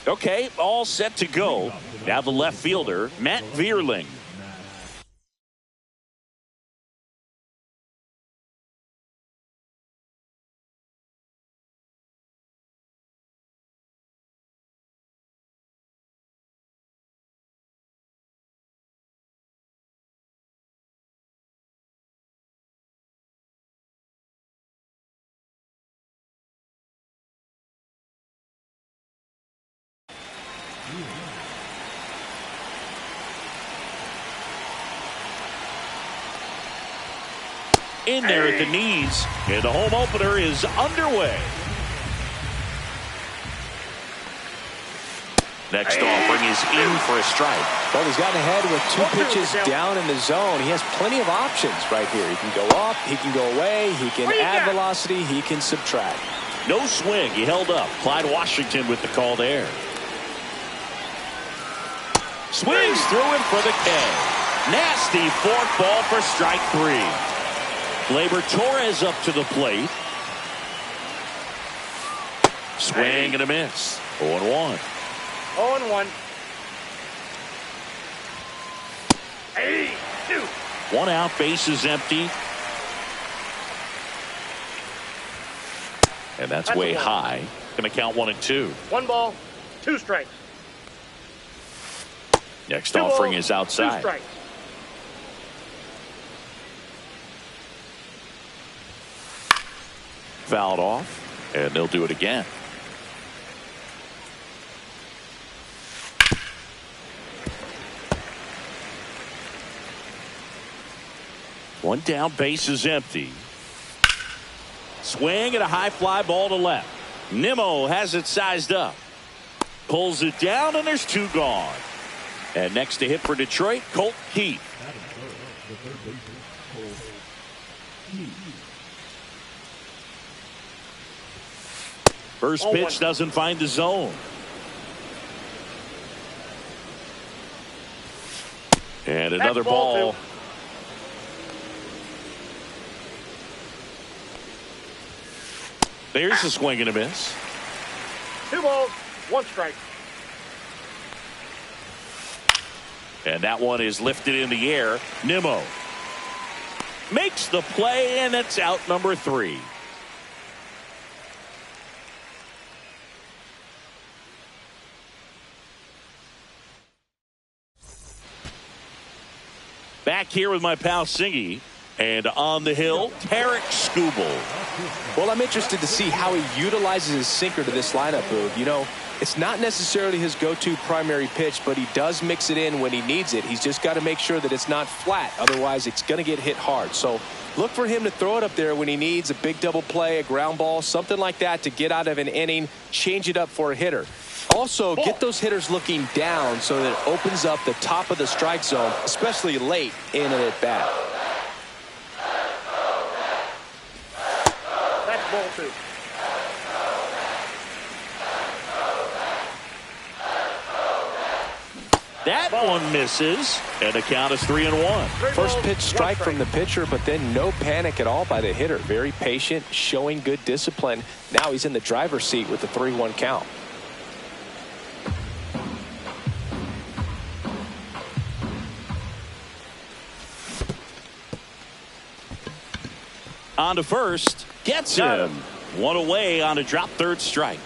Okay, all set to go. Now the left fielder, Matt Vierling. In there at the knees, and the home opener is underway. Next offering is in for a strike. Well, he's gotten ahead with 2 pitches down in the zone. He has plenty of options right here. He can go up, he can go away, he can add velocity, he can subtract. No swing. He held up. Clyde Washington with the call there. Swings through him for the K. Nasty forkball for strike 3. Gleyber Torres up to the plate. Swing and a miss. 0-1. 0-1. 2. 1 out, bases empty. And that's way high. Going to count 1 and 2. 1 ball, 2 strikes. Next 2 offering balls, is outside. 2 strikes. Fouled off, and they'll do it again. One down, base is empty. Swing and a high fly ball to left. Nimmo has it sized up. Pulls it down, and there's 2 gone. And next to hit for Detroit, Colt Keith. First pitch doesn't find the zone. And another ball. There's a swing and a miss. 2 balls, 1 strike. And that one is lifted in the air. Nimmo makes the play, and it's out number 3. Back here with my pal Singy, and on the hill, Tarik Skubal. Well, I'm interested to see how he utilizes his sinker to this lineup, Boog. You know, it's not necessarily his go-to primary pitch, but he does mix it in when he needs it. He's just got to make sure that it's not flat. Otherwise, it's going to get hit hard. So look for him to throw it up there when he needs a big double play, a ground ball, something like that to get out of an inning, change it up for a hitter. Also, get those hitters looking down so that it opens up the top of the strike zone, especially late in an at-bat. That's ball 2. That one misses, and the count is 3-1. First pitch strike from the pitcher, but then no panic at all by the hitter. Very patient, showing good discipline. Now he's in the driver's seat with the 3-1 count. On to first, gets him. 1 away on a drop third strike.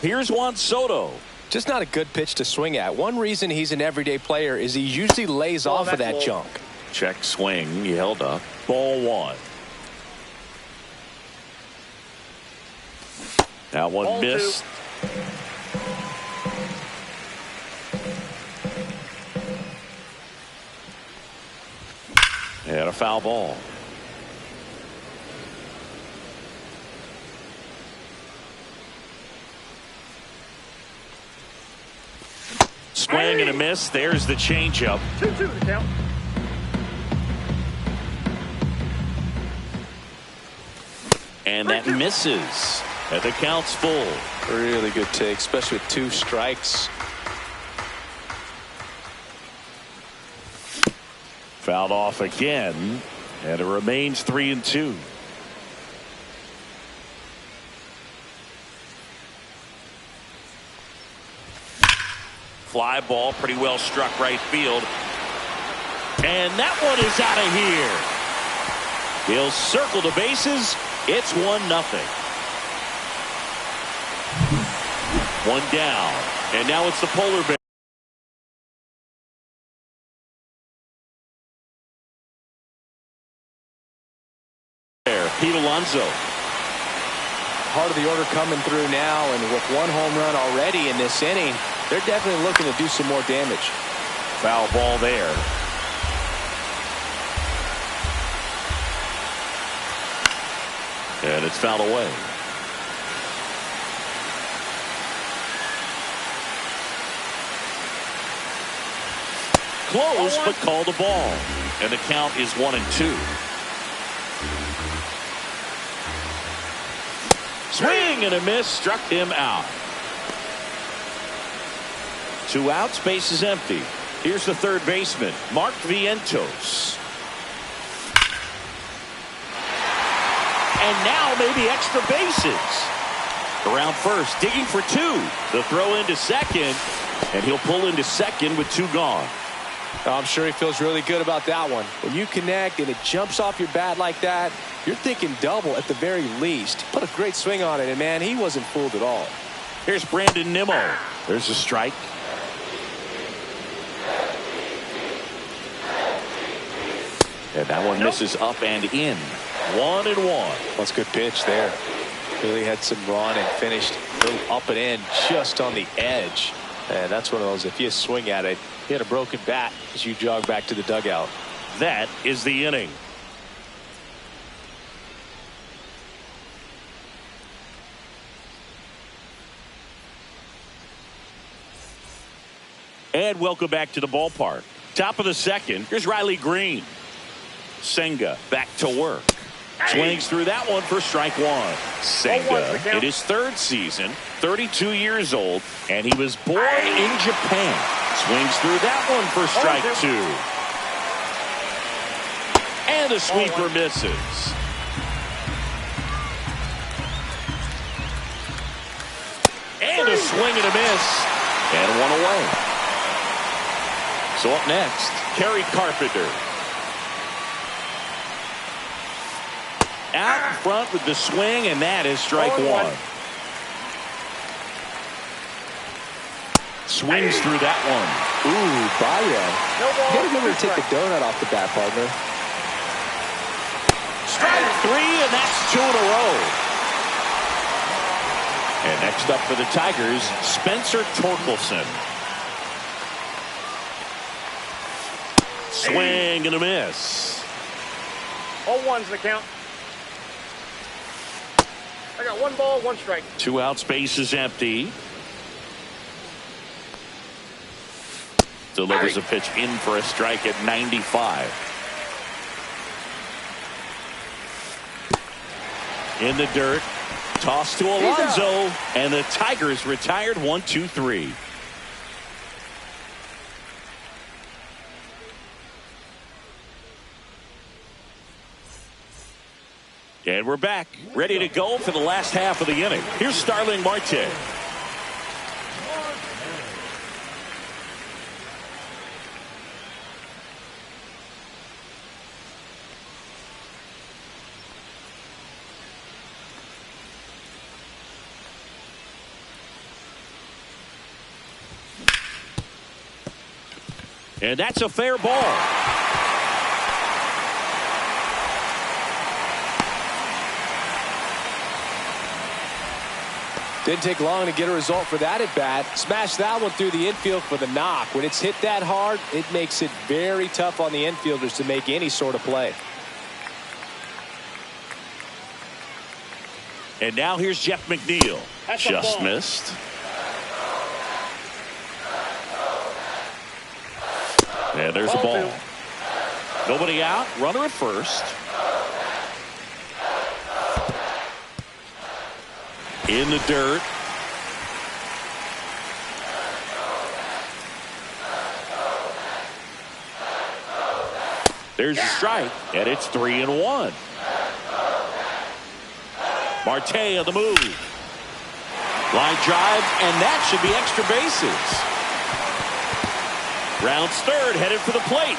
Here's Juan Soto. Just not a good pitch to swing at. One reason he's an everyday player is he usually lays off of that junk. Check swing. He held up. Ball 1. That one Ball missed. 2. And a foul ball. Swing and a miss. There's the changeup. 2-2 the count. And that misses. And the count's full. Really good take, especially with 2 strikes. Fouled off again. And it remains 3-2. Fly ball, pretty well struck right field. And that one is out of here. He'll circle the bases. It's 1-0. One down. And now it's the Polar Bear. Pete Alonso. Part of the order coming through now, and with one home run already in this inning, they're definitely looking to do some more damage. Foul ball there. And it's fouled away. Close, but called a ball. And the count is 1-2. Swing and a miss, struck him out. 2 outs, base is empty. Here's the third baseman, Mark Vientos. And now maybe extra bases. Around first, digging for 2. The throw into second, and he'll pull into second with 2 gone. I'm sure he feels really good about that one. When you connect and it jumps off your bat like that, you're thinking double at the very least. Put a great swing on it, and man, he wasn't fooled at all. Here's Brandon Nimmo. There's a strike. And that one misses up and in. 1-1. That's a good pitch there. Really had some run and finished a little up and in just on the edge. And that's one of those, if you swing at it, you had a broken bat as you jog back to the dugout. That is the inning. And welcome back to the ballpark. Top of the second. Here's Riley Green. Senga back to work. Swings through that one for strike 1. Senga in his 3rd season, 32 years old, and he was born in Japan. Swings through that one for strike 2. And the sweeper misses. And a swing and a miss. And one away. So up next, Kerry Carpenter. Out in front with the swing, and that is strike 1. Swings through that one. Ooh, Baez. You gotta remember to take the donut off the bat, partner. Strike 3, and that's 2 in a row. And next up for the Tigers, Spencer Torkelson. Swing and a miss. 0-1's the count. I got 1 ball, 1 strike. 2 outs, base is empty. Delivers a pitch in for a strike at 95. In the dirt. Toss to Alonso. And the Tigers retired 1-2-3. And we're back, ready to go for the last half of the inning. Here's Starling Marte. And that's a fair ball. Didn't take long to get a result for that at bat. Smashed that one through the infield for the knock. When it's hit that hard, it makes it very tough on the infielders to make any sort of play. And now here's Jeff McNeil. Just missed. And there's a ball. Nobody out. Runner at first. In the dirt. There's a strike, and it's 3-1. Marte on the move. Line drive, and that should be extra bases. Rounds third, headed for the plate.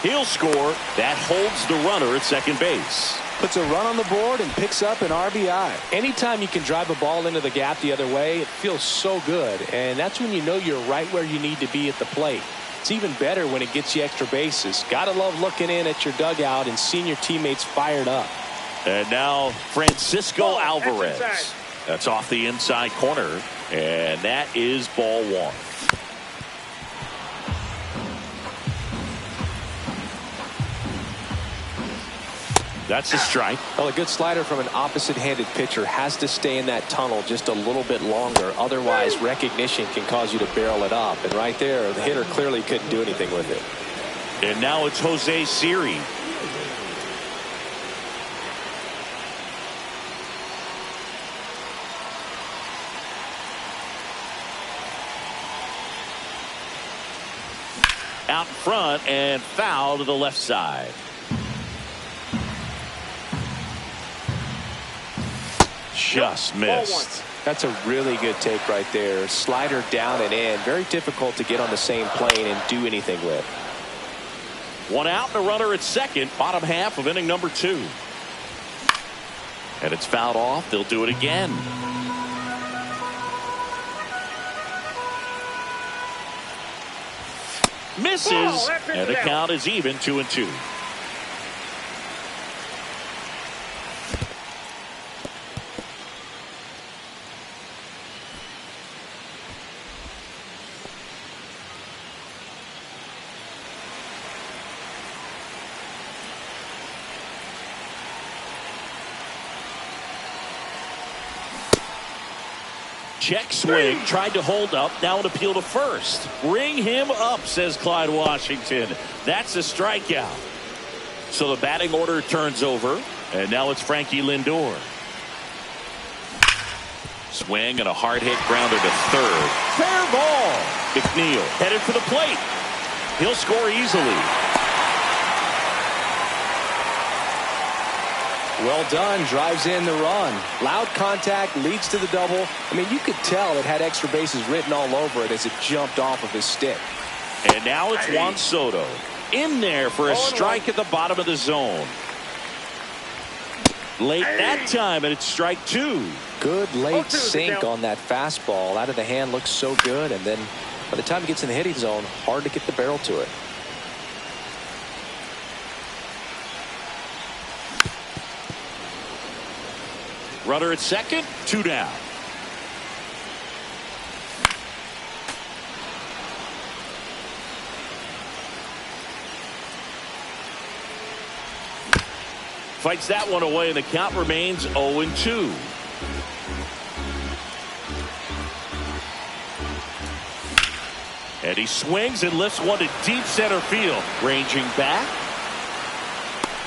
He'll score. That holds the runner at second base. Puts a run on the board and picks up an RBI. Anytime you can drive a ball into the gap the other way, it feels so good. And that's when you know you're right where you need to be at the plate. It's even better when it gets you extra bases. Gotta love looking in at your dugout and seeing your teammates fired up. And now Francisco Alvarez. That's off the inside corner. And that is ball one. That's a strike. Well, a good slider from an opposite-handed pitcher has to stay in that tunnel just a little bit longer. Otherwise, recognition can cause you to barrel it up. And right there, the hitter clearly couldn't do anything with it. And now it's Jose Siri. Out in front and foul to the left side. Just missed. That's a really good take right there. Slider down and in. Very difficult to get on the same plane and do anything with. One out and a runner at second. Bottom half of inning number 2. And it's fouled off. They'll do it again. Misses. And the count is even 2-2. Check swing, tried to hold up, now an appeal to first. Ring him up, says Clyde Washington. That's a strikeout. So the batting order turns over, and now it's Frankie Lindor. Swing and a hard hit grounder to third. Fair ball. McNeil headed for the plate. He'll score easily. Well done. Drives in the run. Loud contact, leads to the double. I mean, you could tell it had extra bases written all over it as it jumped off of his stick. And now it's Juan Soto in there for a strike at the bottom of the zone. Late that time, and it's strike 2. Good late sink on that fastball. Out of the hand, looks so good. And then by the time it gets in the hitting zone, hard to get the barrel to it. Runner at second, 2 down. Fights that one away, and the count remains 0-2. And he swings and lifts one to deep center field. Ranging back.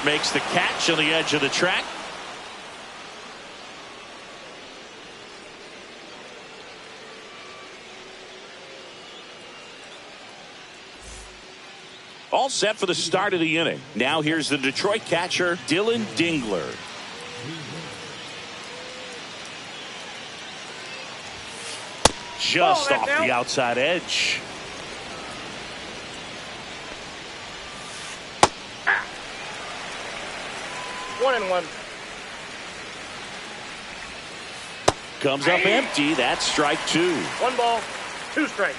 Makes the catch on the edge of the track. All set for the start of the inning. Now here's the Detroit catcher, Dylan Dingler. Just off the outside edge. One and one. Comes up empty. That's strike 2. 1 ball, 2 strikes.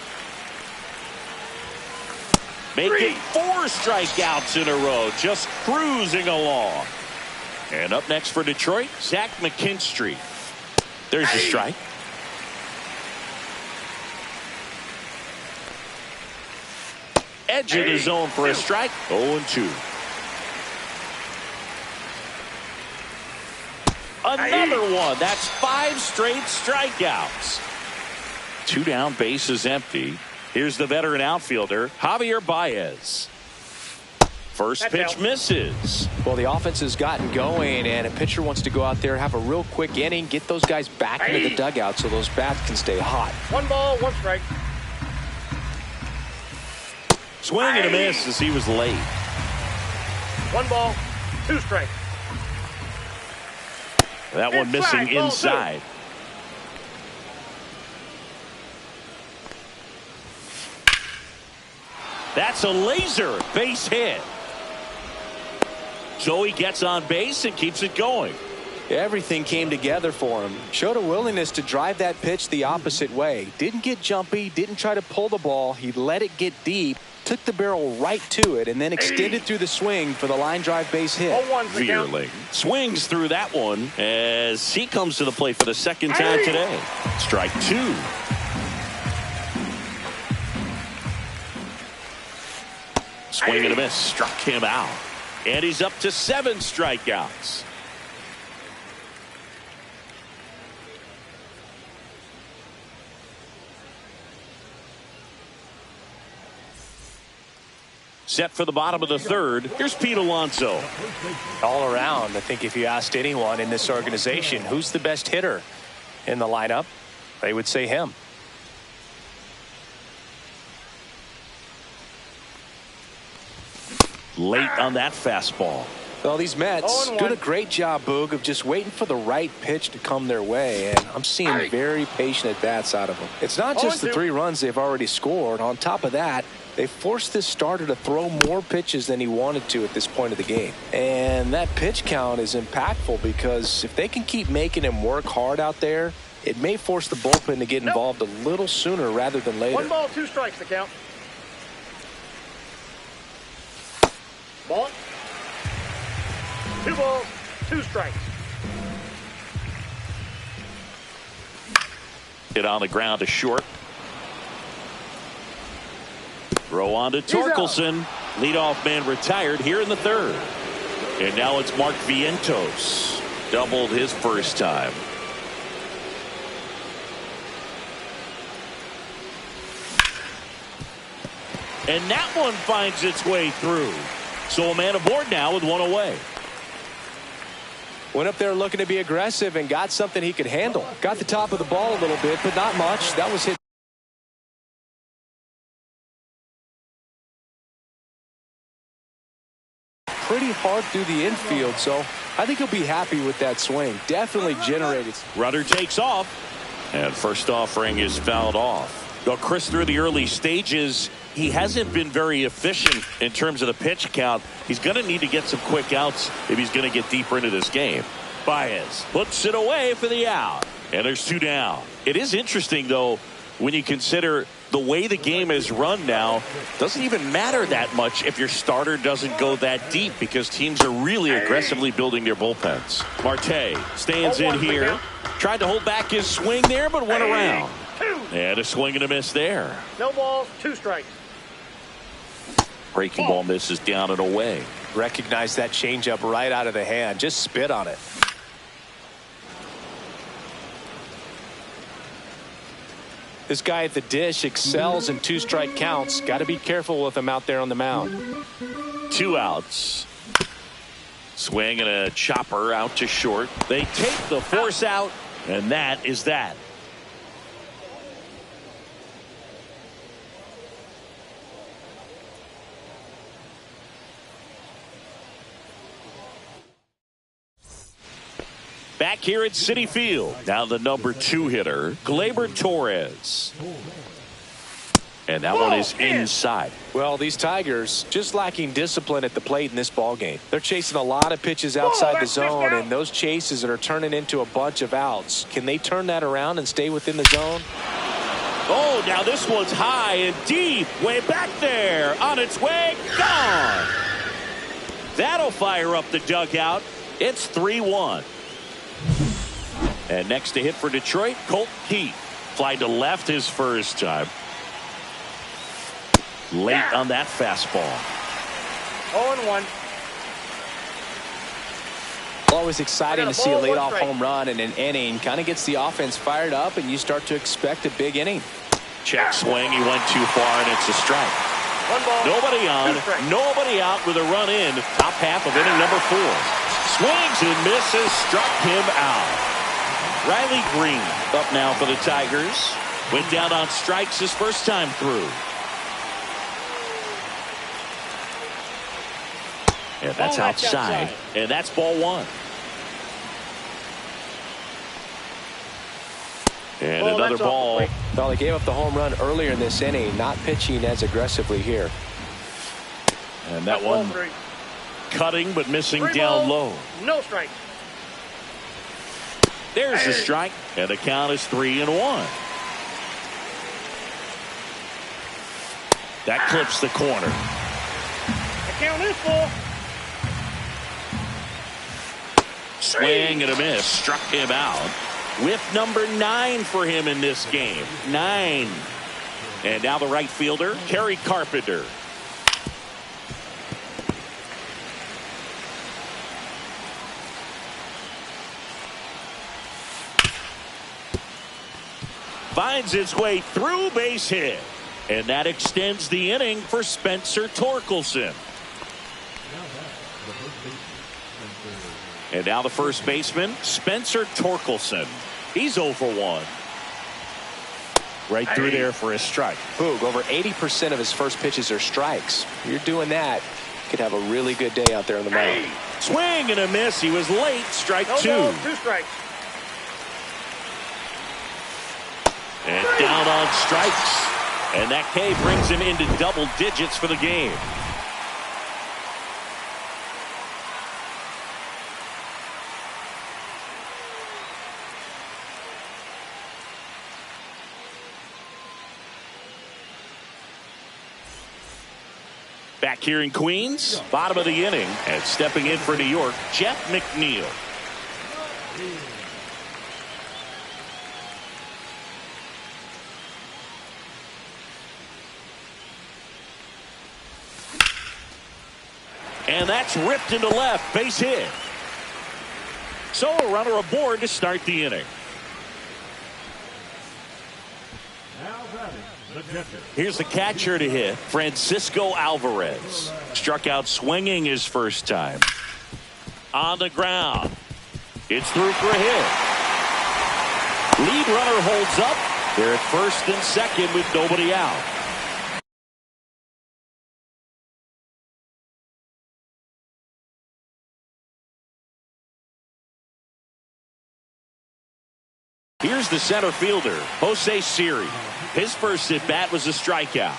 Making 4 strikeouts in a row. Just cruising along. And up next for Detroit, Zach McKinstry. There's a strike. Edge of the zone for a strike. 0-2. Another one. That's 5 straight strikeouts. 2 down, bases empty. Here's the veteran outfielder, Javier Baez. First pitch misses. Well, the offense has gotten going, and a pitcher wants to go out there, have a real quick inning, get those guys back into the dugout so those bats can stay hot. 1 ball, 1 strike. Swing and a miss as he was late. 1 ball, 2 strikes. That one missing inside. That's a laser base hit. So he gets on base and keeps it going. Everything came together for him. Showed a willingness to drive that pitch the opposite way. Didn't get jumpy, didn't try to pull the ball. He let it get deep, took the barrel right to it, and then extended through the swing for the line drive base hit. Vierling swings through that one as he comes to the plate for the second time today. Strike two. Swing and a miss. Struck him out. And he's up to 7 strikeouts. Set for the bottom of the third. Here's Pete Alonso. All around, I think if you asked anyone in this organization who's the best hitter in the lineup, they would say him. Late on that fastball. Well, these Mets doing a great job, Boog, of just waiting for the right pitch to come their way, and I'm seeing very patient at-bats out of them. It's not just the 3 runs they've already scored. On top of that, they forced this starter to throw more pitches than he wanted to at this point of the game. And that pitch count is impactful because if they can keep making him work hard out there, it may force the bullpen to get involved a little sooner rather than later. 1 ball, 2 strikes to count. Ball. 2 balls, 2 strikes. Hit on the ground to short. Throw on to Torkelson. Leadoff man retired here in the third. And now it's Mark Vientos. Doubled his first time. And that one finds its way through. So a man aboard now with 1 away. Went up there looking to be aggressive and got something he could handle. Got the top of the ball a little bit, but not much. That was hit pretty hard through the infield, so I think he'll be happy with that swing. Definitely generated. Rudder takes off, and first offering is fouled off. Well, Chris, through the early stages, he hasn't been very efficient in terms of the pitch count. He's going to need to get some quick outs if he's going to get deeper into this game. Baez puts it away for the out, and there's 2 down. It is interesting, though, when you consider the way the game is run now. Doesn't even matter that much if your starter doesn't go that deep because teams are really aggressively building their bullpens. Marte stands in here. Tried to hold back his swing there, but went around. And a swing and a miss there. No balls, 2 strikes. Breaking ball misses down and away. Recognize that changeup right out of the hand. Just spit on it. This guy at the dish excels in 2-strike counts. Got to be careful with him out there on the mound. 2 outs. Swing and a chopper out to short. They take the force out, and that is that. Back here at Citi Field. Now the number 2 hitter, Gleyber Torres. And that one is inside. Well, these Tigers just lacking discipline at the plate in this ball game. They're chasing a lot of pitches outside the zone, and those chases that are turning into a bunch of outs. Can they turn that around and stay within the zone? Oh, now this one's high and deep. Way back there. On its way. Gone. That'll fire up the dugout. It's 3-1. And next to hit for Detroit, Colt Keith. Fly to left his first time. Late on that fastball. 0-1. Always exciting to see a leadoff home run in an inning. Kind of gets the offense fired up, and you start to expect a big inning. Check swing. He went too far, and it's a strike. 1 ball. Nobody on, nobody out with a run in. Top half of inning number 4. Swings and misses. Struck him out. Riley Green up now for the Tigers. Went down on strikes his first time through. And that's outside. And that's ball 1. And another ball. Well, they gave up the home run earlier in this inning, not pitching as aggressively here. And that one cutting but missing down low. No strike. There's the strike, and the count is 3-1. That clips the corner. The count is full. Swing and a miss. Struck him out. Whip number 9 for him in this game. 9. And now the right fielder, Kerry Carpenter. Finds its way through, base hit. And that extends the inning for Spencer Torkelson. And now the first baseman, Spencer Torkelson. He's 0 for 1. Right through there for a strike. Boog, over 80% of his first pitches are strikes. You're doing that, you could have a really good day out there on the mound. Swing and a miss. He was late. Strike 2. No, 2 strikes. And down on strikes. And that K brings him into double digits for the game. Back here in Queens, bottom of the inning, and stepping in for New York, Jeff McNeil. And that's ripped into left, base hit. So a runner aboard to start the inning. Here's the catcher to hit, Francisco Alvarez. Struck out swinging his first time. On the ground. It's through for a hit. Lead runner holds up. They're at first and second with nobody out. Here's the center fielder, Jose Siri. His first at bat was a strikeout.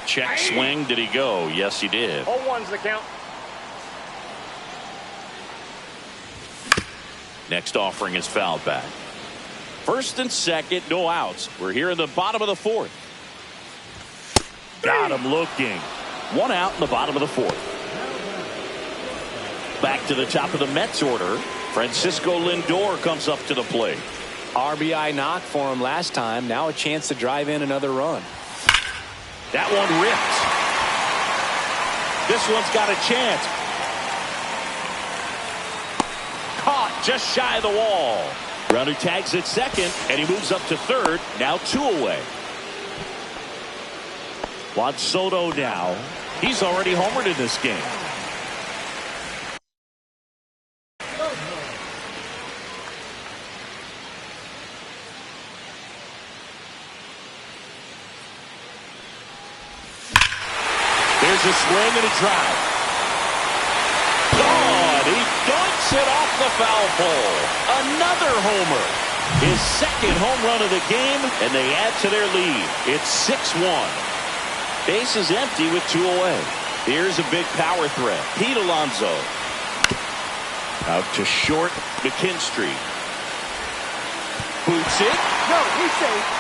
Check swing. Did he go? Yes, he did. 0-1's the count. Next offering is fouled back. First and second, no outs. We're here in the bottom of the 4th. Got him looking. 1 out in the bottom of the 4th. Back to the top of the Mets order. Francisco Lindor comes up to the plate. RBI knock for him last time. Now a chance to drive in another run. That one ripped. This one's got a chance. Caught just shy of the wall. Runner tags at second, and he moves up to third. Now 2 away. Juan Soto now. He's already homered in this game. There's a swing and a drive. God, he dunks it off the foul pole. Another homer. His second home run of the game, and they add to their lead. It's 6-1. Base is empty with 2 away. Here's a big power threat. Pete Alonso. Out to short, McKinstry. Boots it. No, he's safe.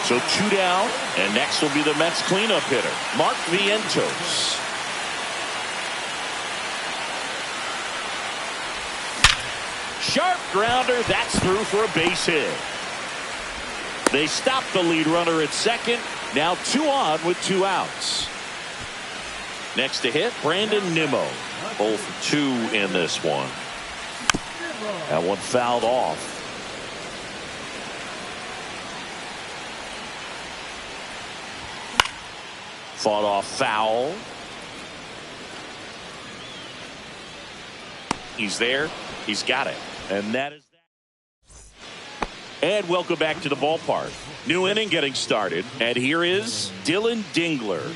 So 2 down, and next will be the Mets cleanup hitter, Mark Vientos. Sharp grounder, that's through for a base hit. They stop the lead runner at second. Now 2 on with 2 outs. Next to hit, Brandon Nimmo. 0 for 2 in this one. That one fouled off. Fought off foul. He's there. He's got it. And that is that. And welcome back to the ballpark. New inning getting started. And here is Dylan Dingler.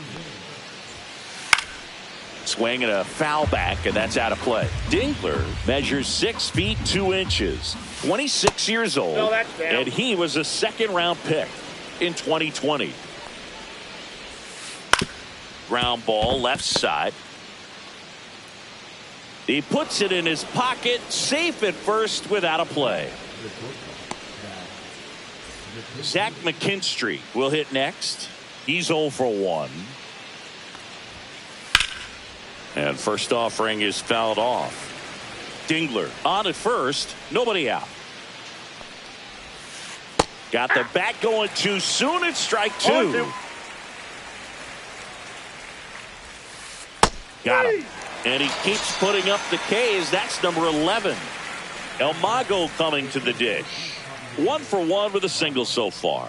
Swing and a foul back, and that's out of play. Dingler measures 6 feet 2 inches, 26 years old, No, that's down. and he was a second-round pick in 2020. Ground ball left side. He puts it in his pocket, safe at first without a play. Zach McKinstry will hit next. He's 0 for 1. And first offering is fouled off. Dingler on at first, nobody out. Got the bat going too soon. It's strike 2. Got him. And he keeps putting up the K's. That's number 11. El Mago coming to the dish. 1 for 1 with a single so far.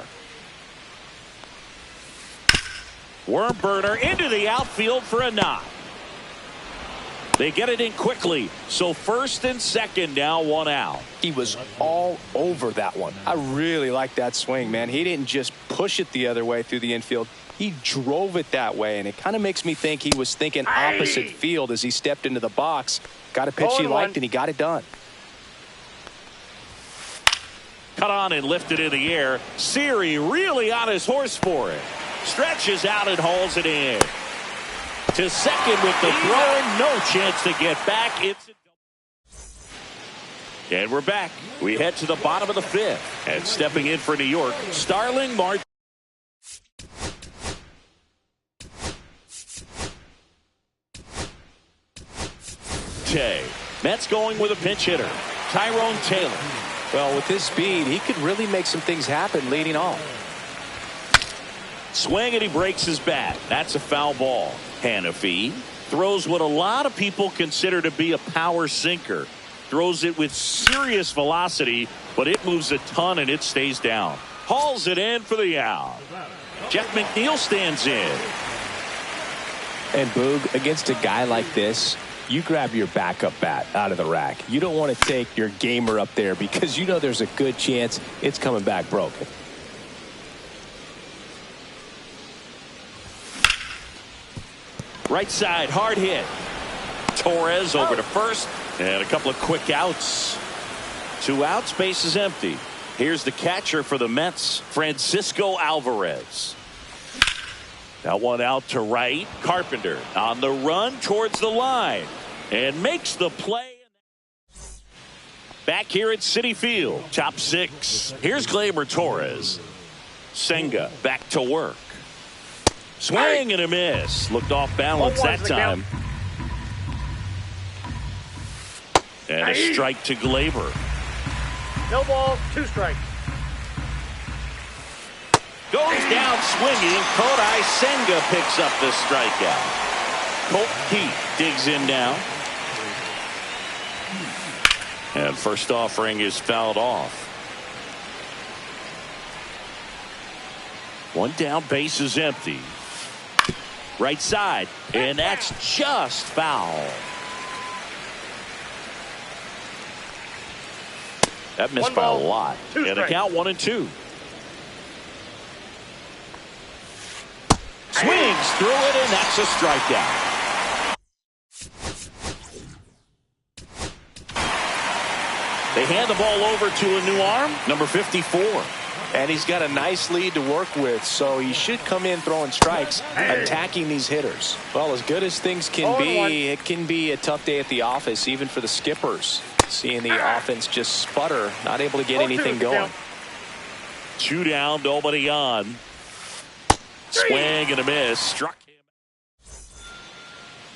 Worm burner into the outfield for a knock. They get it in quickly. So first and second, now 1 out. He was all over that one. I really like that swing, man. He didn't just push it the other way through the infield. He drove it that way, and it kind of makes me think he was thinking opposite field as he stepped into the box. Got a pitch he liked, and he got it done. Cut on and lifted in the air. Siri really on his horse for it. Stretches out and hauls it in. To second with the throw. No chance to get back. And we're back. We head to the bottom of the 5th. And stepping in for New York, Starling Marte. Mets going with a pinch hitter, Tyrone Taylor. Well, with his speed, he could really make some things happen leading off. Swing and he breaks his bat. That's a foul ball. Hannafy throws what a lot of people consider to be a power sinker. Throws it with serious velocity, but it moves a ton and it stays down. Hauls it in for the out. Jeff McNeil stands in. And Boog, against a guy like this, you grab your backup bat out of the rack. You don't want to take your gamer up there because you know there's a good chance it's coming back broken. Right side, hard hit. Torres over to first, and a couple of quick outs. 2 outs, base is empty. Here's the catcher for the Mets, Francisco Alvarez. That one out to right. Carpenter on the run towards the line and makes the play. Back here at Citi Field, top 6. Here's Gleyber Torres. Senga back to work. Swing and a miss. Looked off balance that time. And a strike to Gleyber. No balls, 2 strikes. Goes down swinging. Kodai Senga picks up the strikeout. Colt Keith digs in now. And first offering is fouled off. 1 down, base is empty. Right side, and that's just foul. That missed by a lot. And the count 1-2. Swings through it, and that's a strikeout. They hand the ball over to a new arm, number 54. And he's got a nice lead to work with, so he should come in throwing strikes, attacking these hitters. Well, as good as things can be, it can be a tough day at the office, even for the skippers. Seeing the offense just sputter, not able to get anything going. 2 down, nobody on. Swing and a miss. Struck him.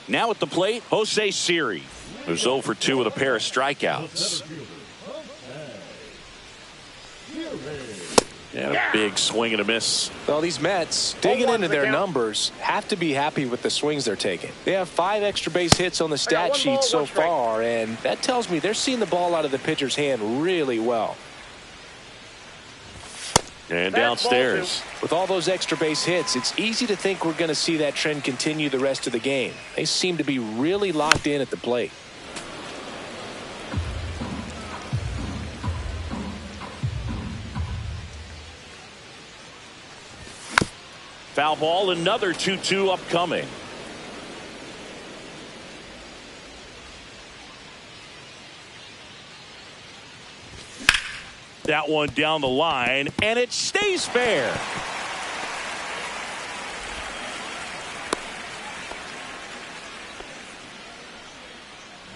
Now at the plate, Jose Siri, who's 0 for 2 with a pair of strikeouts. And a big swing and a miss. Well, these Mets, digging into their numbers, have to be happy with the swings they're taking. They have 5 extra base hits on the stat sheet so far, and that tells me they're seeing the ball out of the pitcher's hand really well. And downstairs. With all those extra base hits, it's easy to think we're going to see that trend continue the rest of the game. They seem to be really locked in at the plate. Foul ball, another 2-2 upcoming. That one down the line, and it stays fair.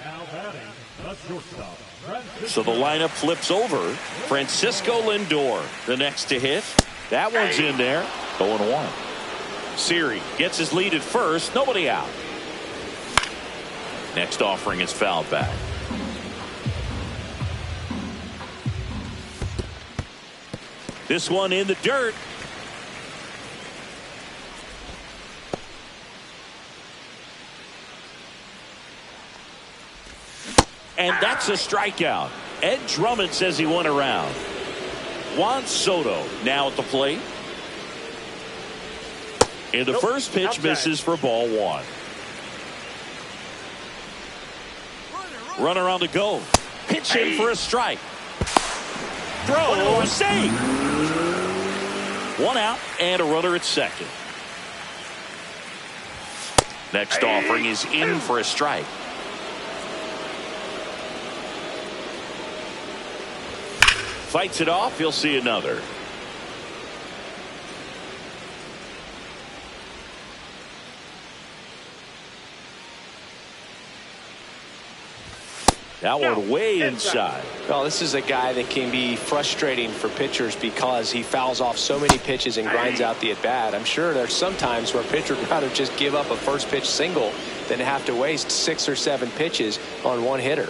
Now batting, the shortstop. So the lineup flips over. Francisco Lindor, the next to hit. That one's in there. 0-1. Siri gets his lead at first. Nobody out. Next offering is fouled back. This one in the dirt. And that's a strikeout. Ed Drummond says he went around. Juan Soto now at the plate. And the first pitch misses for ball one. Runner on the go. Pitch in for a strike. Throw, save. One out and a runner at second. Next offering is in for a strike. Fights it off. You'll see another. That one way inside. Well, this is a guy that can be frustrating for pitchers because he fouls off so many pitches and grinds out the at-bat. I'm sure there's some times where a pitcher would rather just give up a first pitch single than have to waste 6 or 7 pitches on one hitter.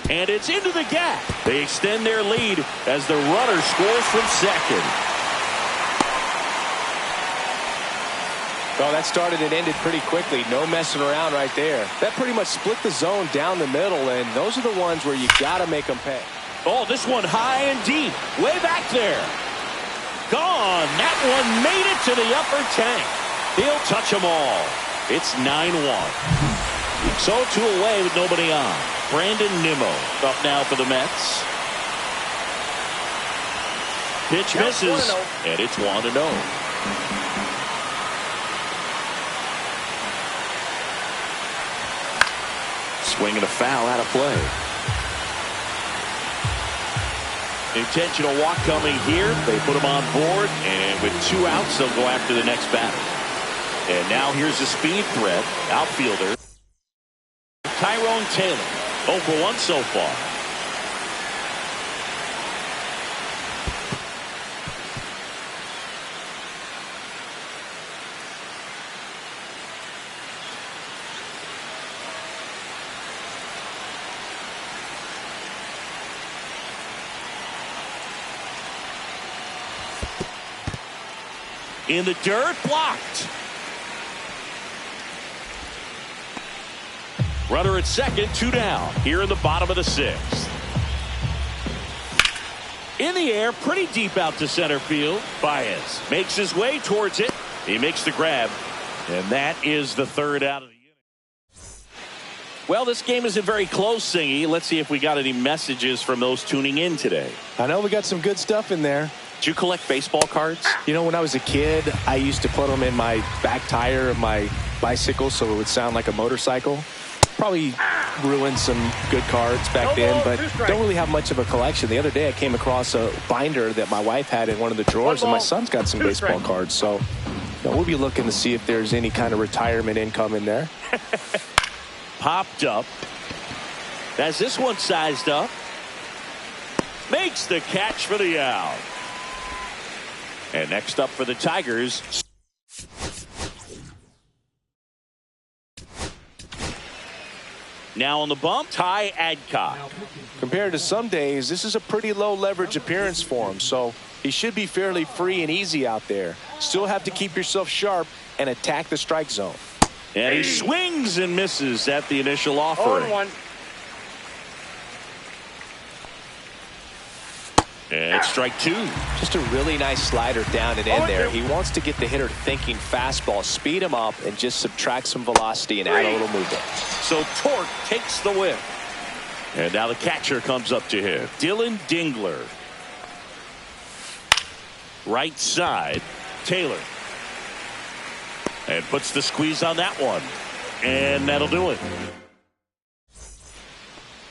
And it's into the gap. They extend their lead as the runner scores from second. Well, that started and ended pretty quickly. No messing around right there. That pretty much split the zone down the middle, and those are the ones where you got to make them pay. Oh, this one high and deep. Way back there. Gone. That one made it to the upper tank. He'll touch them all. It's 9-1. So 2 away with nobody on. Brandon Nimmo up now for the Mets. Pitch misses, and it's 1-0. Swing and a foul out of play. Intentional walk coming here. They put him on board, and with 2 outs, they'll go after the next batter. And now here's the speed threat, outfielder Tyrone Taylor. 0 for 1 so far. In the dirt, blocked. Runner at second, 2 down. Here in the bottom of the 6th. In the air, pretty deep out to center field. Baez makes his way towards it. He makes the grab. And that is the 3rd out of the inning. Well, this game isn't very close, Singy. Let's see if we got any messages from those tuning in today. I know we got some good stuff in there. Did you collect baseball cards? You know, when I was a kid, I used to put them in my back tire of my bicycle so it would sound like a motorcycle. Probably ruined some good cards back then, but don't really have much of a collection. The other day I came across a binder that my wife had in one of the drawers, and my son's got some baseball cards. So you know, we'll be looking to see if there's any kind of retirement income in there. Popped up. As this one sized up. Makes the catch for the out. And next up for the Tigers. Now on the bump, Ty Adcock. Compared to some days, this is a pretty low leverage appearance for him, so he should be fairly free and easy out there. Still have to keep yourself sharp and attack the strike zone. And he swings and misses at the initial offering. 0-1. And it's strike 2. Just a really nice slider down and in there. He wants to get the hitter thinking fastball, speed him up, and just subtract some velocity and add a little movement. So Torque takes the whip. And now the catcher comes up to him. Dylan Dingler. Right side, Taylor. And puts the squeeze on that one. And that'll do it.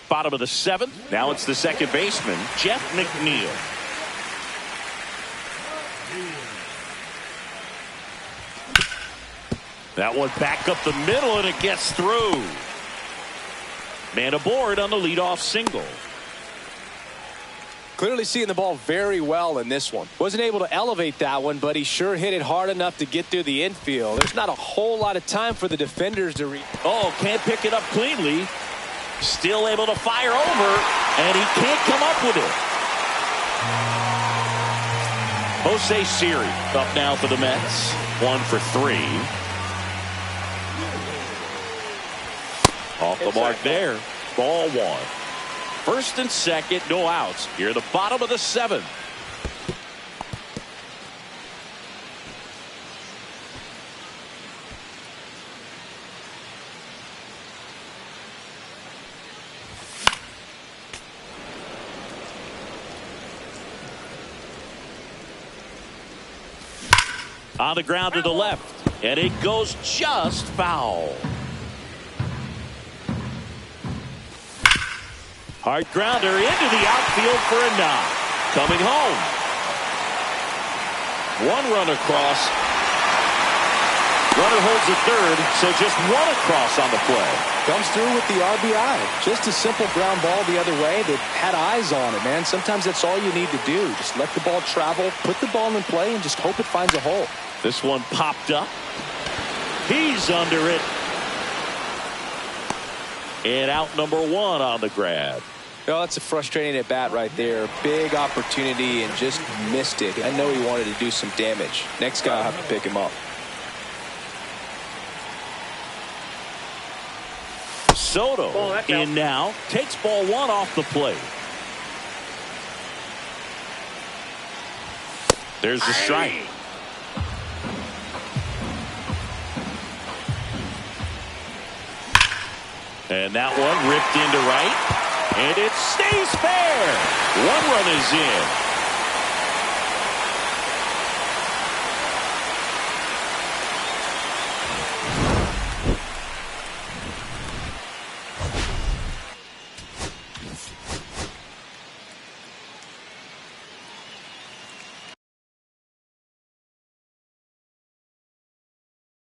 Bottom of the 7th. Now it's the second baseman, Jeff McNeil. That one back up the middle, and it gets through. Man aboard on the leadoff single. Clearly seeing the ball very well in this one. Wasn't able to elevate that one, but he sure hit it hard enough to get through the infield. There's not a whole lot of time for the defenders to Oh, can't pick it up cleanly. Still able to fire over, and he can't come up with it. Jose Siri up now for the Mets. 1 for 3. Off the mark there. Ball 1. First and second, no outs. Here at the bottom of the 7th. On the ground to the left, and it goes just foul. Hard grounder into the outfield for a knock. Coming home. 1 run across. Runner holds at third, so just 1 across on the play. Comes through with the RBI. Just a simple ground ball the other way that had eyes on it, man. Sometimes that's all you need to do. Just let the ball travel, put the ball in play, and just hope it finds a hole. This one popped up. He's under it. And out number 1 on the grab. Oh, that's a frustrating at bat right there. Big opportunity and just missed it. I know he wanted to do some damage. Next guy will have to pick him up. Soto in now. Takes ball 1 off the plate. There's the strike. And that one ripped into right. And it stays fair. 1 run is in.